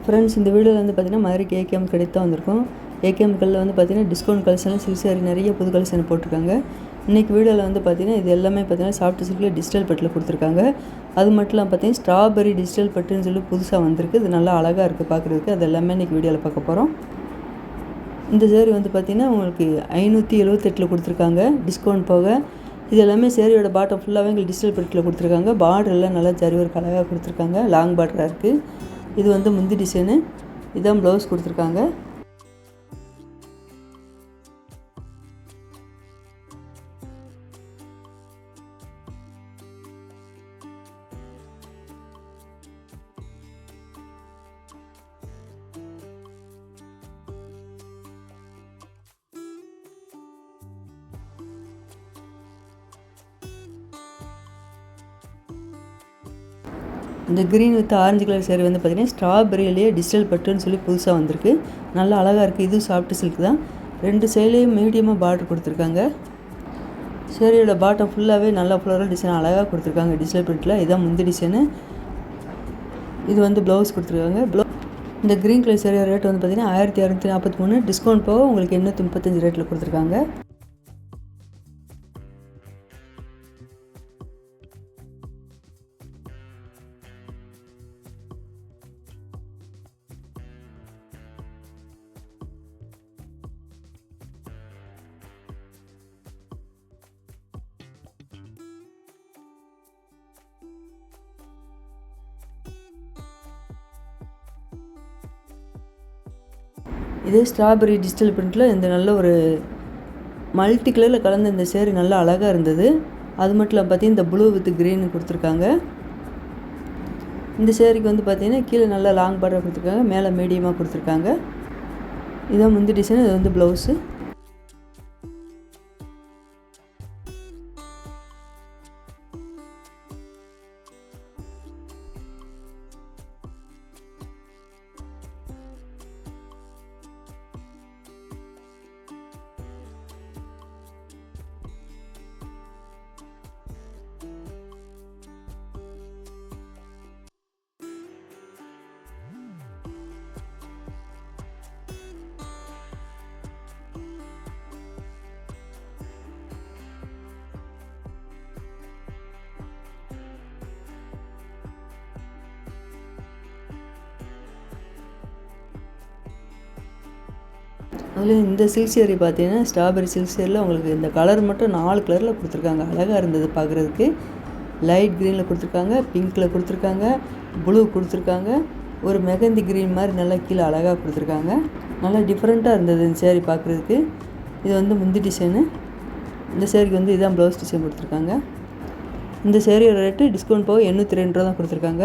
Friends, இந்த வீடியோவில் வந்து பார்த்திங்கன்னா மதுரைக்கு ஏகேஎம் கடைக்கு தான் வந்திருக்கோம். ஏகேஎம் கடையில் வந்து பார்த்திங்கன்னா டிஸ்கவுண்ட் கலெக்ஷனில் சில்க் சாரி நிறைய புது கலெக்ஷன் போட்டிருக்காங்க. இன்றைக்கி வீடியோவில் வந்து பார்த்திங்கன்னா இது எல்லாமே பார்த்திங்கன்னா சாஃப்ட் சில்கில் டிஜிட்டல் பட்டில் கொடுத்துருக்காங்க. அது மட்டும் இல்லாமல் பார்த்திங்கன்னா ஸ்ட்ராபெரி டிஜிட்டல் பட்டுன்னு சொல்லி புதுசாக வந்திருக்கு. இது நல்லா அழகாக இருக்குது பார்க்குறதுக்கு. அது எல்லாமே இன்றைக்கி வீடியோவில் பார்க்க போகிறோம். இந்த சேரீ வந்து பார்த்திங்கன்னா உங்களுக்கு 578 கொடுத்துருக்காங்க டிஸ்கவுண்ட் போக. இது எல்லாமே சேரீயோட பாட்டம் ஃபுல்லாகவே எங்களுக்கு டிஜிட்டல் பட்டில் கொடுத்துருக்காங்க. பார்டர் எல்லாம் நல்லா ஜரி ஒர்க் அழகாக கொடுத்துருக்காங்க. லாங் பார்டராக இருக்குது. இது வந்து முந்தி டிசைனு. இதுதான் ப்ளவுஸ் கொடுத்துருக்காங்க. இந்த green with orange colour sari வந்து பார்த்திங்கன்னா ஸ்ட்ராபெரியிலேயே டிஜிட்டல் பட்டுன்னு சொல்லி புதுசாக வந்திருக்கு. நல்லா அழகாக இருக்குது. இது சாஃப்ட் சில்க் தான். 2 சைட்லேயும் மீடியமாக பார்டர் கொடுத்துருக்காங்க. சேரீயோட பாட்டம் ஃபுல்லாகவே நல்லா ஃப்ளோரல் டிசைன் அழகாக கொடுத்துருக்காங்க டிஜிட்டல் பிரிண்டில். இதுதான் முந்தி டிசைனு. இது வந்து ப்ளவுஸ் கொடுத்துருக்காங்க. இந்த க்ரீன் கலர் சேரீயோட ரேட் வந்து பார்த்திங்கன்னா 1643. டிஸ்கவுண்ட் போக உங்களுக்கு 835 ரேட்டில் கொடுத்துருக்காங்க. இதே ஸ்ட்ராபெரி டிஜிட்டல் பிரிண்டில் இந்த நல்ல ஒரு மல்டி கலரில் கலந்த இந்த சேரீ நல்லா அழகாக இருந்தது. அது மட்டும் இல்லாமல் பார்த்தீங்கன்னா இந்த ப்ளூ வித் க்ரீனு கொடுத்துருக்காங்க. இந்த சேரீக்கு வந்து பார்த்திங்கன்னா கீழே நல்லா லாங் பார்டர் கொடுத்துருக்காங்க. மேலே மீடியமாக கொடுத்துருக்காங்க. இதான் முந்தி டிசைன். இது வந்து ப்ளவுஸு. அதில் இந்த சில்க் சேரீ பார்த்தீங்கன்னா ஸ்ட்ராபெரி சில்க் சேரியில் உங்களுக்கு இந்த கலர் மட்டும் 4 கலரில் கொடுத்துருக்காங்க. அழகாக இருந்தது பார்க்குறதுக்கு. லைட் க்ரீனில் கொடுத்துருக்காங்க, பிங்க்கில் கொடுத்துருக்காங்க, ப்ளூ கொடுத்துருக்காங்க, ஒரு மெகந்தி க்ரீன் மாதிரி நல்லா கீழே அழகாக கொடுத்துருக்காங்க. நல்லா டிஃப்ரெண்ட்டாக இருந்தது இந்த சேரீ பார்க்குறதுக்கு. இது வந்து முந்தி டிசைனு. இந்த சேரீக்கு வந்து இதான் ப்ளவுஸ் டிசைன் கொடுத்துருக்காங்க. இந்த சேரீயோட ரேட்டு டிஸ்கவுண்ட் போக 802 தான் கொடுத்துருக்காங்க.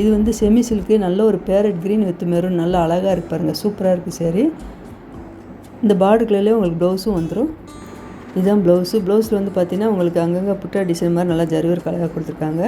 இது வந்து செமி சில்க்கு. நல்ல ஒரு பேரட் க்ரீன் வித் மெரூன் நல்லா அழகாக இருக்கு பாருங்கள். சூப்பராக இருக்குது சேரீ. இந்த பார்டர் கலர்லேயே உங்களுக்கு ப்ளவுஸும் வந்துடும். இதுதான் ப்ளவுஸு. ப்ளவுஸில் வந்து பார்த்திங்கன்னா உங்களுக்கு அங்கங்கே புட்டா டிசைன் மாதிரி நல்லா ஜரி ஒர்க் அழகாக கொடுத்துருக்காங்க.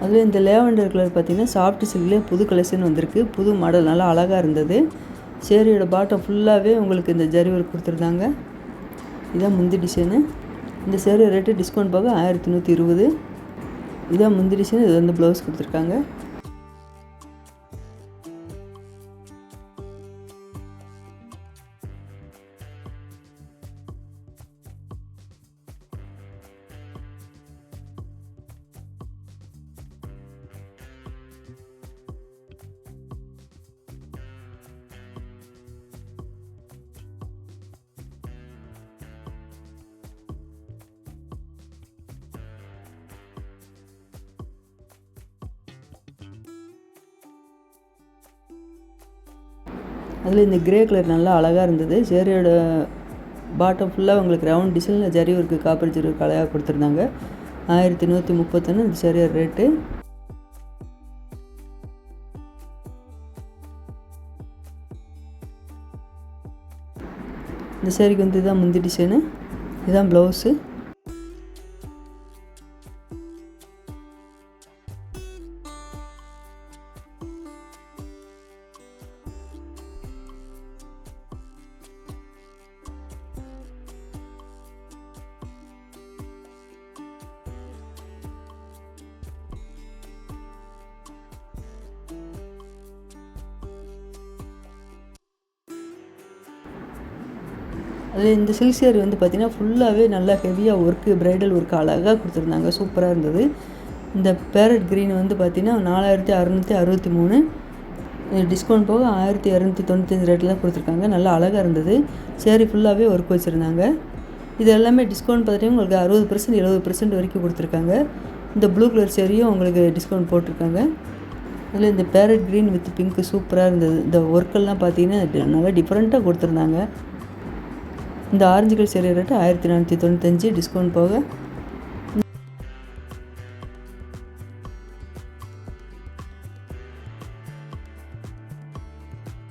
அதில் இந்த லேவண்டர் கலர் பார்த்திங்கன்னா சாஃப்ட் சில்க்லேயே புது கலெக்ஷன் வந்திருக்கு. புது மாடல் நல்லா அழகாக இருந்தது. சேரீயோட பாட்டம் ஃபுல்லாகவே உங்களுக்கு இந்த ஜரி ஒர்க் கொடுத்துருந்தாங்க. இதான் முந்தி டிசைனு. இந்த சேரீ ரேட்டு டிஸ்கவுண்ட் போக 1120. இதான் முந்தி டிசைன். இது வந்து ப்ளவுஸ் கொடுத்துருக்காங்க. அதில் இந்த கிரே கலர் நல்லா அழகாக இருந்தது. சேரீயோட பாட்டம் ஃபுல்லாக உங்களுக்கு ரவுண்ட் டிசைனில் zari work copper zari work அழகாக கொடுத்துருந்தாங்க. 1131 இந்த சேரீயோட ரேட்டு. இந்த சேரீக்கு வந்து இதுதான் முந்தி டிசைனு, இதுதான் ப்ளவுஸு. அதில் இந்த சில்க் சேரீ வந்து பார்த்திங்கன்னா ஃபுல்லாகவே நல்லா ஹெவியாக ஒர்க்கு, ப்ரைடல் ஒர்க்கு அழகாக கொடுத்துருந்தாங்க. சூப்பராக இருந்தது. இந்த பேரட் க்ரீன் வந்து பார்த்திங்கன்னா 4663, டிஸ்கவுண்ட் போக 1295 ரேட்டில் தான் கொடுத்துருக்காங்க. நல்லா அழகாக இருந்தது. சேரீ ஃபுல்லாகவே ஒர்க் வச்சுருந்தாங்க. இது எல்லாமே டிஸ்கவுண்ட் பார்த்திங்கன்னா உங்களுக்கு 60% 70% வரைக்கும் கொடுத்துருக்காங்க. இந்த ப்ளூ கலர் சேரீயும் உங்களுக்கு டிஸ்கவுண்ட் போட்டிருக்காங்க. அதில் இந்த பேரட் க்ரீன் வித் பிங்க்கு சூப்பராக இருந்தது. இந்த ஒர்க்கெல்லாம் பார்த்திங்கன்னா நல்லா டிஃப்ரெண்ட்டாக கொடுத்துருந்தாங்க. இந்த orange colour sari rate 1495 discount போக.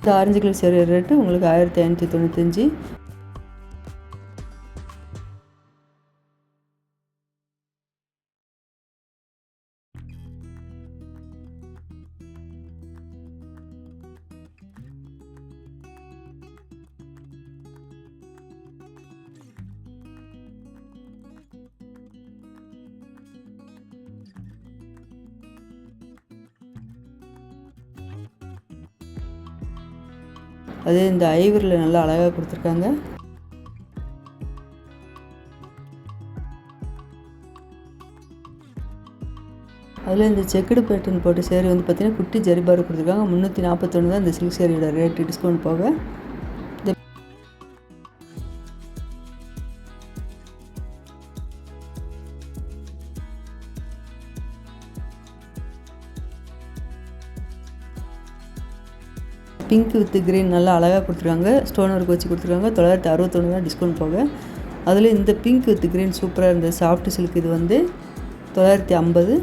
இந்த ஆரஞ்சு கலர் சேரீ ரேட்டு உங்களுக்கு 1595. அதே இந்த ஐவரில் நல்லா அழகாக கொடுத்துருக்காங்க. அதில் இந்த செக்குடு பேட்டர்ன் போட்டு சேரீ வந்து பார்த்திங்கன்னா குட்டி ஜரிபார் கொடுத்துருக்காங்க. 341 தான் இந்த சில்க் சேரீயோட ரேட்டு டிஸ்கவுண்ட் போக. பிங்க் வித் க்ரீன் நல்லா அழகாக கொடுத்துருக்காங்க. ஸ்டோன் ஒர்க் வச்சு கொடுத்துருக்காங்க. 961 தான் டிஸ்கவுண்ட் போக. அதில் இந்த பிங்க் வித் க்ரீன் சூப்பராக இருந்தது. சாஃப்ட் சில்க் இது வந்து 950.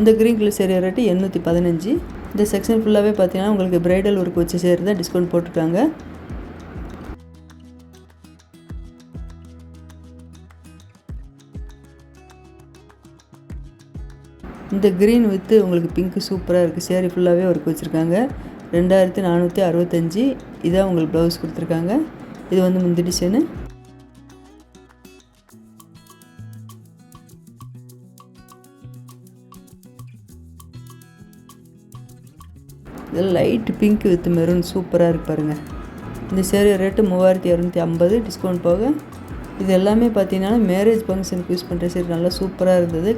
இந்த க்ரீன் கலர் சேரீ ரேட்டு 815. இந்த செக்ஷன் ஃபுல்லாகவே பார்த்தீங்கன்னா உங்களுக்கு ப்ரைடல் ஒர்க் வச்சு சேரீ தான் டிஸ்கவுண்ட் போட்டிருக்காங்க. இந்த க்ரீன் வித்து உங்களுக்கு பிங்க்கு சூப்பராக இருக்குது. சேரீ ஃபுல்லாகவே ஒர்க் வச்சுருக்காங்க. 2465 இதான் உங்களுக்கு ப்ளவுஸ் கொடுத்துருக்காங்க. இது வந்து முந்தி டிசைனு. இது லைட் பிங்க் வித் மெரூன் சூப்பராக இருக்கு பாருங்கள். இந்த சேரீ ரேட்டு 3250 டிஸ்கவுண்ட் போக. இது எல்லாமே பார்த்தீங்கன்னா மேரேஜ் ஃபங்க்ஷனுக்கு யூஸ் பண்ணுற சேரீ நல்லா சூப்பராக இருந்தது.